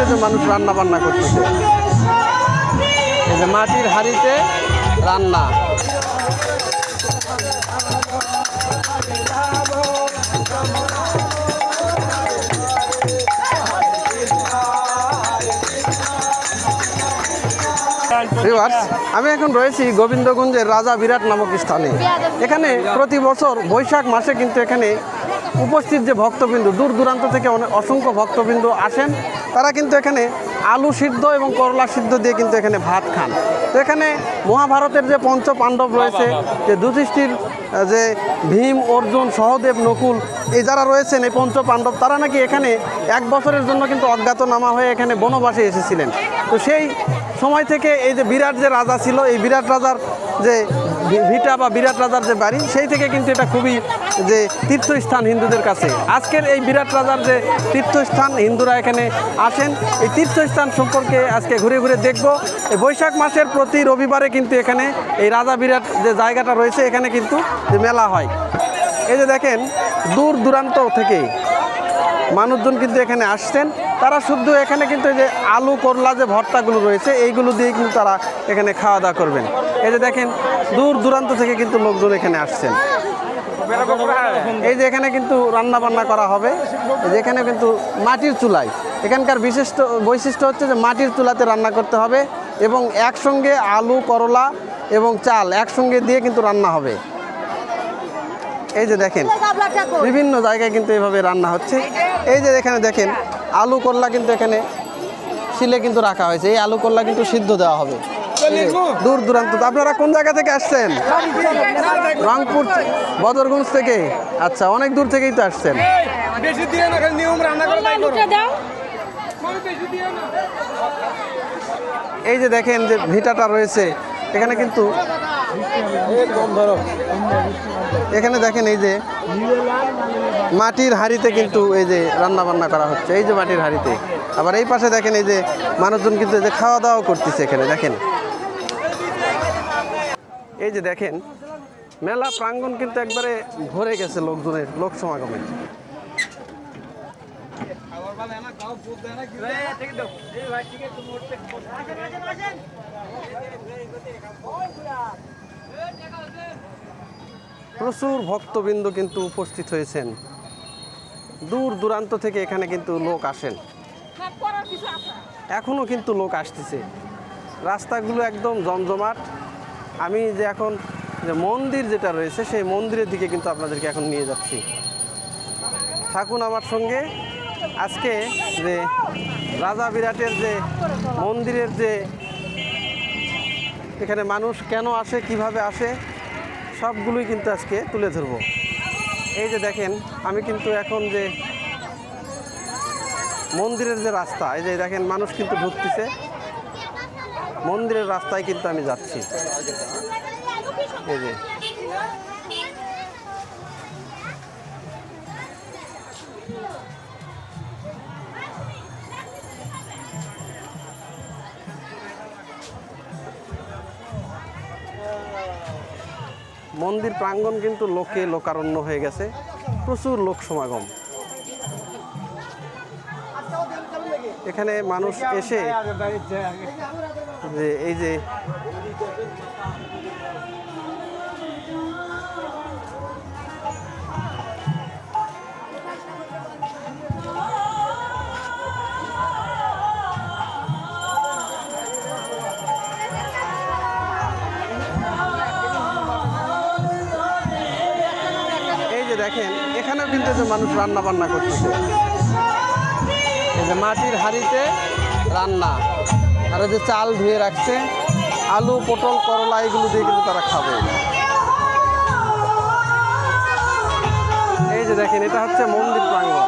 কিন্তু যে মানুষ রান্না বান্না করতেছে, এই যে মাটির হাঁড়িতে রান্না। আমি এখন রয়েছি গোবিন্দগঞ্জের রাজা বিরাট নামক স্থানে। এখানে প্রতি বছর বৈশাখ মাসে কিন্তু এখানে উপস্থিত যে ভক্তবৃন্দ, দূর দূরান্ত থেকে অসংখ্য ভক্তবৃন্দ আসেন। তারা কিন্তু এখানে আলু সিদ্ধ এবং করলা সিদ্ধ দিয়ে কিন্তু এখানে ভাত খান। তো এখানে মহাভারতের যে পঞ্চ পাণ্ডব রয়েছে, যে যুধিষ্ঠির, যে ভীম, অর্জুন, সহদেব, নকুল, এই যারা রয়েছেন এই পঞ্চ পাণ্ডব, তারা নাকি এখানে 1 বছরের জন্য কিন্তু অজ্ঞাতনামা হয়ে এখানে বনবাসে এসেছিলেন। তো সেই সময় থেকে এই যে বিরাট যে রাজা ছিল, এই বিরাট রাজার যে ভিটা বা বিরাট রাজার যে বাড়ি, সেই থেকে কিন্তু এটা খুবই যে তীর্থস্থান হিন্দুদের কাছে। আজকের এই বিরাট রাজার যে তীর্থস্থান, হিন্দুরা এখানে আসেন। এই তীর্থস্থান সম্পর্কে আজকে ঘুরে ঘুরে দেখব। এই বৈশাখ মাসের প্রতি রবিবারে কিন্তু এখানে এই রাজা বিরাট যে জায়গাটা রয়েছে, এখানে কিন্তু যে মেলা হয়। এই যে দেখেন দূর দূরান্ত থেকে মানুষজন কিন্তু এখানে আসছেন। তারা শুধু এখানে কিন্তু এই যে আলু করলা যে ভর্তাগুলো রয়েছে, এইগুলো দিয়ে কিন্তু তারা এখানে খাওয়া দাওয়া করবেন। এই যে দেখেন দূর দূরান্ত থেকে কিন্তু লোকজন এখানে আসছেন। এই যে এখানে কিন্তু রান্না বান্না করা হবে। যেখানে কিন্তু মাটির চুলায়, এখানকার বৈশিষ্ট্য হচ্ছে যে মাটির চুলাতে রান্না করতে হবে এবং একসঙ্গে আলু, করলা এবং চাল একসঙ্গে দিয়ে কিন্তু রান্না হবে। এই যে দেখেন বিভিন্ন জায়গায় কিন্তু এইভাবে রান্না হচ্ছে। এই যে এখানে দেখেন আলু করলা কিন্তু এখানে শিলে কিন্তু রাখা হয়েছে। এই আলু করলা কিন্তু সিদ্ধ দেওয়া হবে। দূর দূরান্ত। আপনারা কোন জায়গা থেকে আসছেন? রংপুর, বদরগঞ্জ থেকে। আচ্ছা, অনেক দূর থেকেই তো আসছেন। এই যে দেখেন যে ভিটাটা রয়েছে, এখানে কিন্তু এখানে দেখেন এই যে মাটির হাঁড়িতে কিন্তু এই যে রান্না বান্না করা হচ্ছে। এই যে মাটির হাঁড়িতে। আবার এই পাশে দেখেন এই যে মানুষজন কিন্তু এই যে খাওয়া দাওয়া করতেছে এখানে। দেখেন এই যে দেখেন মেলা প্রাঙ্গণ কিন্তু একবারে ভরে গেছে লোকজনের, লোক সমাগমে। প্রচুর ভক্তবৃন্দ কিন্তু উপস্থিত হয়েছেন। দূর দূরান্ত থেকে এখানে কিন্তু লোক আসেন। এখনও কিন্তু লোক আসতেছে। রাস্তাগুলো একদম জমজমাট। আমি যে এখন যে মন্দির যেটা রয়েছে, সেই মন্দিরের দিকে কিন্তু আপনাদেরকে এখন নিয়ে যাচ্ছি। থাকুন আমার সঙ্গে। আজকে যে রাজা বিরাটের যে মন্দিরের যে এখানে মানুষ কেন আসে, কিভাবে আসে, সবগুলোই কিন্তু আজকে তুলে ধরব। এই যে দেখেন আমি কিন্তু এখন যে মন্দিরের যে রাস্তা, এই যে দেখেন মানুষ কিন্তু ঢুকতেছে। মন্দিরের রাস্তায় কিন্তু আমি যাচ্ছি। এই যে মন্দির প্রাঙ্গণ কিন্তু লোকে লোকারণ্য হয়ে গেছে। প্রচুর লোক সমাগম। এখানে মানুষ এসে যে এই যে দেখেন এখানেও কিন্তু যে মানুষ রান্না বান্না করতেছে। এই যে মাটির হাঁড়িতে রান্না, আর যে চাল ধুয়ে রাখছে, আলু, পটল, করলা এগুলো দিয়ে কিন্তু তারা খাবে। এই যে দেখেন এটা হচ্ছে মন্দির প্রাঙ্গণ।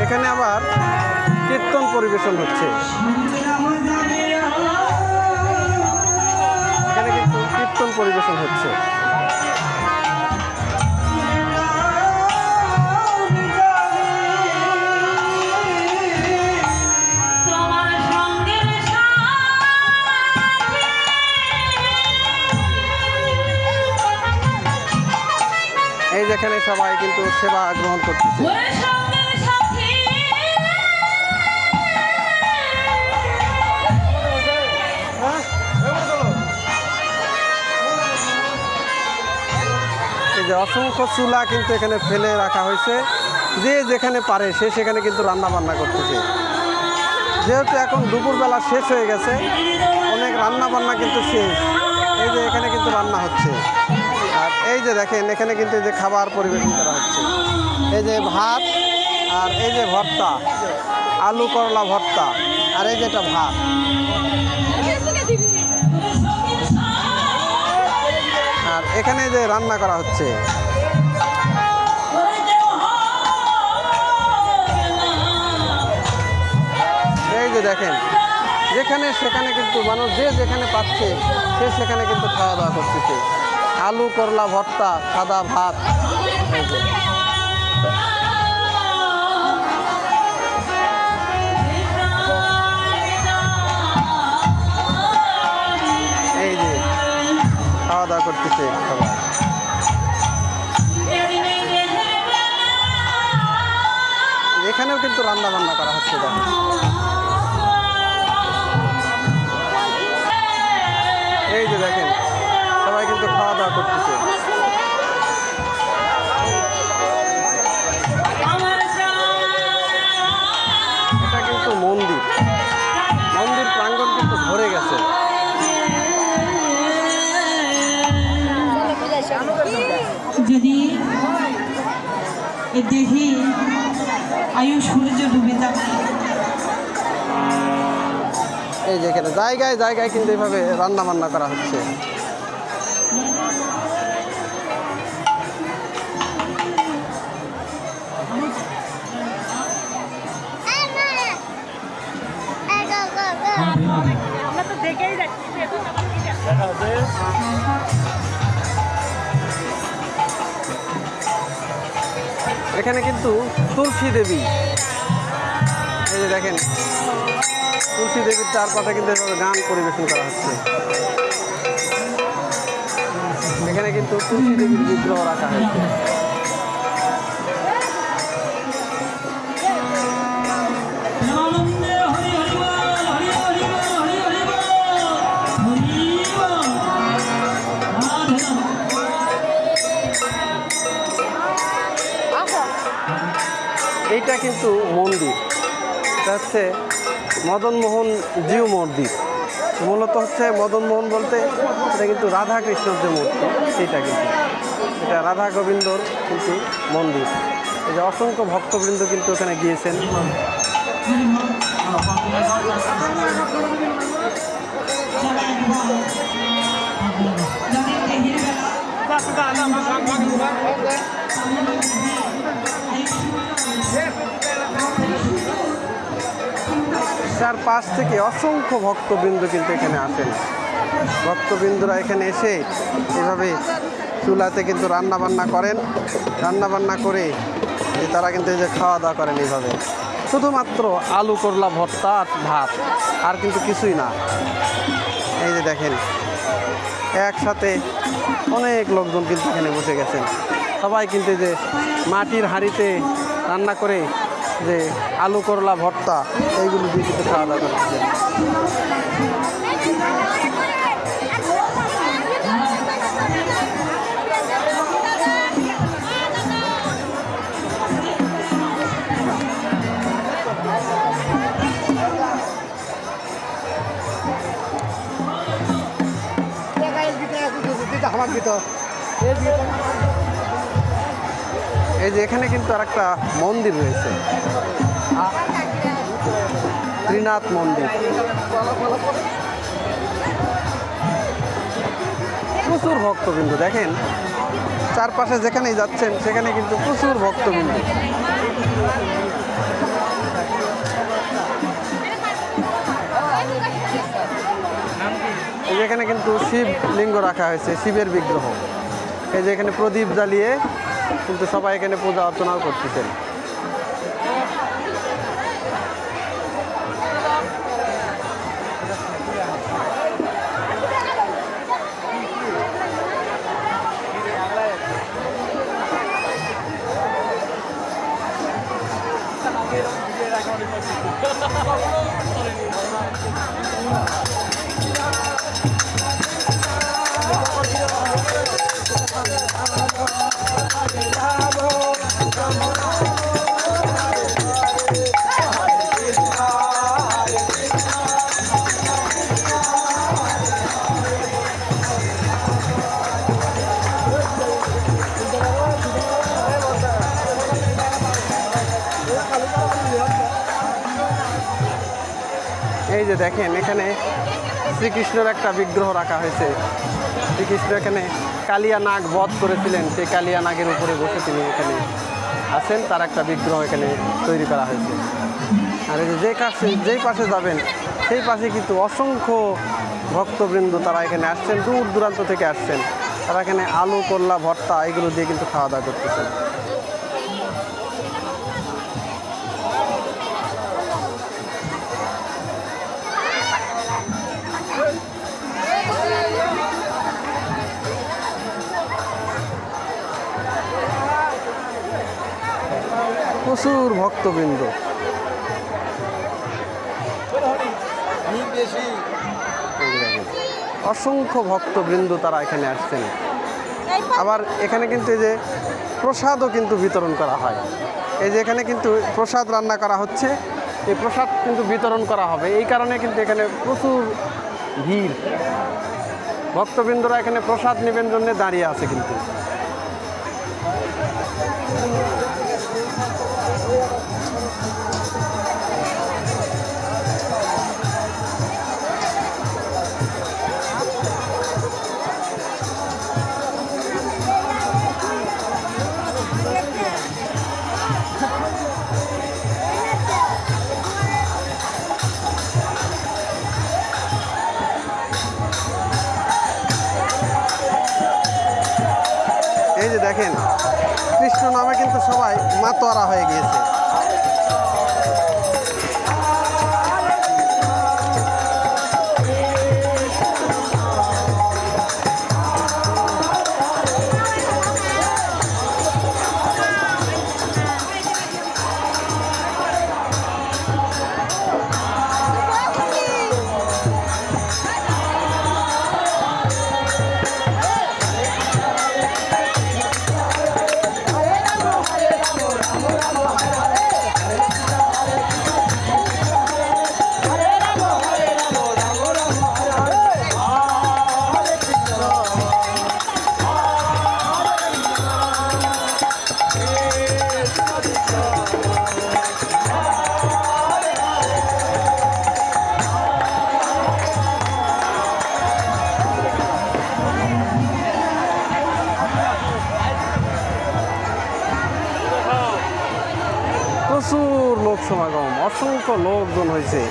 এখানে আবার কীর্তন পরিবেশন হচ্ছে। এখানে কিন্তু কীর্তন পরিবেশন হচ্ছে। এই যেখানে সবাই কিন্তু সেবা গ্রহণ করতেছে। অসংখ্য চুলা কিন্তু এখানে ফেলে রাখা হয়েছে, যে যেখানে পারে সে সেখানে কিন্তু রান্না বান্না করতেছে। যেহেতু এখন দুপুরবেলা শেষ হয়ে গেছে, অনেক রান্না বান্না কিন্তু শেষ। এই যে এখানে কিন্তু রান্না হচ্ছে, আর এই যে দেখেন এখানে কিন্তু এই যে খাবার পরিবেশন করা হচ্ছে। এই যে ভাত, আর এই যে ভর্তা, আলু করলা ভর্তা, আর এই যে এটা ভাত। আর এখানে যে রান্না করা হচ্ছে, এই যে দেখেন যেখানে সেখানে কিন্তু মানুষ যে যেখানে পাচ্ছে সে সেখানে কিন্তু খাওয়া দাওয়া করতেছে। আলু করলা ভর্তা, সাদা ভাত। এই যে খাওয়া দাওয়া করতেছে সবাই। এখানেও কিন্তু রান্না বান্না করা হচ্ছে। দেখেন এই যে দেখেন সবাই কিন্তু খাওয়া দাওয়া করতেছে। এটা কিন্তু মন্দির, মন্দির প্রাঙ্গণ কিন্তু ভরে গেছে। যদি দেখি আয়ু সূর্য ডুবে থাকে। এই যে এখানে জায়গায় জায়গায় কিন্তু এইভাবে রান্না বান্না করা হচ্ছে। আমরা তো দেখেই যাচ্ছি। এখানে কিন্তু তুলসী দেবী, এই যে দেখেন তুলসী দেবীর চারপাশে কিন্তু এভাবে গান পরিবেশন করা হচ্ছে। এখানে কিন্তু তুলসী দেবীর বিগ্রহ রাখা হয়েছে। এইটা কিন্তু মন্দির, এটা হচ্ছে মদনমোহন জিউ মন্দির। মূলত হচ্ছে মদনমোহন বলতে এটা কিন্তু রাধা কৃষ্ণর যে মূর্তি, সেইটা কিন্তু এটা রাধা গোবিন্দর কিন্তু মন্দির। এই যে অসংখ্য ভক্তবৃন্দ কিন্তু এখানে গিয়েছেন। চার পাশ থেকে অসংখ্য ভক্তবৃন্দ কিন্তু এখানে আসেন। ভক্তবৃন্দরা এখানে এসে এভাবে চুলাতে কিন্তু রান্না বান্না করেন, রান্না বান্না করে তারা কিন্তু এই যে খাওয়া দাওয়া করেন এইভাবে। শুধুমাত্র আলু করলা ভর্তা আর ভাত, আর কিন্তু কিছুই না। এই যে দেখেন একসাথে অনেক লোকজন কিন্তু এখানে বসে গেছেন। সবাই কিন্তু যে মাটির হাঁড়িতে রান্না করে যে আলু করলা ভর্তা এইগুলো দিয়ে কিন্তু খাওয়া দাওয়া করতেছে। এই যে এখানে কিন্তু আর একটা মন্দির রয়েছে, ত্রিনাথ মন্দির। প্রচুর ভক্তবৃন্দ, দেখেন চারপাশে যেখানেই যাচ্ছেন সেখানে কিন্তু প্রচুর ভক্তবৃন্দ। এখানে কিন্তু শিব লিঙ্গ রাখা হয়েছে, শিবের বিগ্রহ। এই যে এখানে প্রদীপ জ্বালিয়ে কিন্তু সবাই এখানে পূজা অর্চনাও করতেছেন। এই যে দেখেন এখানে শ্রীকৃষ্ণের একটা বিগ্রহ রাখা হয়েছে। শ্রীকৃষ্ণ এখানে কালিয়া নাগ বধ করেছিলেন, সেই কালিয়া নাগের উপরে বসে তিনি এখানে আছেন, তার একটা বিগ্রহ এখানে তৈরি করা হয়েছে। আর এই যে যেই পাশে যাবেন সেই পাশে কিন্তু অসংখ্য ভক্তবৃন্দ তারা এখানে আসছেন, দূর দূরান্ত থেকে আসছেন। তারা এখানে আলু, করলা, ভর্তা এগুলো দিয়ে কিন্তু খাওয়া দাওয়া করতেছেন। প্রচুর ভক্তবৃন্দ। অসংখ্য ভক্তবৃন্দ তারা এখানে আসছেন। আবার এখানে কিন্তু এই যে প্রসাদও কিন্তু বিতরণ করা হয়। এই যে এখানে কিন্তু প্রসাদ রান্না করা হচ্ছে, এই প্রসাদ কিন্তু বিতরণ করা হবে। এই কারণে কিন্তু এখানে প্রচুর ভিড়। ভক্তবৃন্দরা এখানে প্রসাদ নেবেন জন্য দাঁড়িয়ে আছে কিন্তু। এই যে দেখেন কৃষ্ণ নামে কিন্তু সবাই মাতোয়ারা হয়ে গিয়েছে। প্রচুর লোক সমাগম, অসংখ্য লোকজন হয়েছে।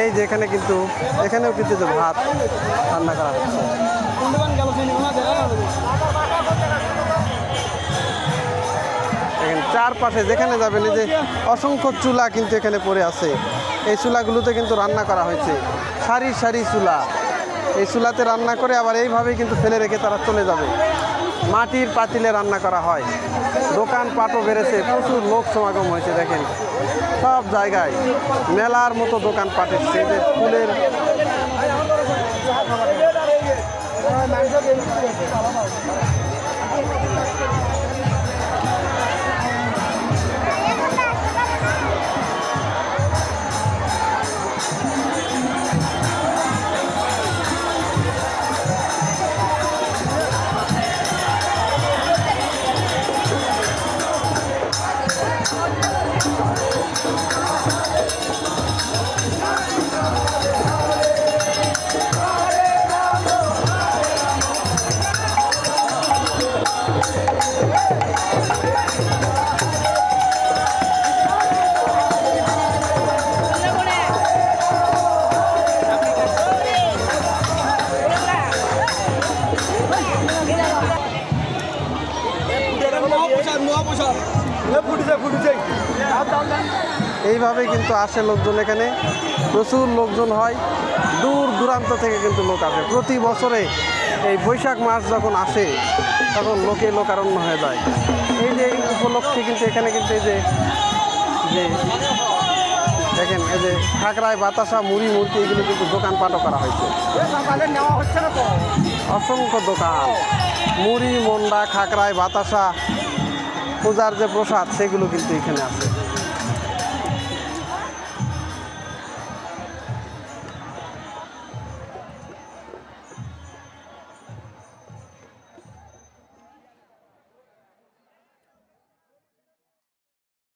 এই যে এখানে কিন্তু এখানেও কিন্তু যে ভাত রান্না করা হচ্ছে। এখানে চারপাশে যেখানে যাবেন এই যে অসংখ্য চুলা কিন্তু এখানে পড়ে আছে। এই চুলাগুলোতে কিন্তু রান্না করা হয়েছে, সারি সারি চুলা। এই চুলাতে রান্না করে আবার এইভাবেই কিন্তু ফেলে রেখে তারা চলে যাবে। মাটির পাতিলে রান্না করা হয়। দোকানপাটও বেড়েছে, প্রচুর লোক সমাগম হয়েছে। দেখেন সব জায়গায় মেলার মতো দোকানপাট এসছে। যে ফুলের এইভাবে কিন্তু আসে লোকজন। এখানে প্রচুর লোকজন হয়, দূর দূরান্ত থেকে কিন্তু লোক আসে। প্রতি বছরে এই বৈশাখ মাস যখন আসে তখন লোকে লোকারণ্য হয়ে যায়। এই যে এই উপলক্ষে কিন্তু এখানে কিন্তু এই যে দেখেন এই যে খাকরায় বাতাসা, মুড়ি মুড়কি এগুলো কিন্তু দোকানপাটও করা হয়েছে। অসংখ্য দোকান, মুড়ি, মন্ডা, খাকরায় বাতাসা, পূজার যে প্রসাদ সেগুলো কিন্তু এখানে আছে।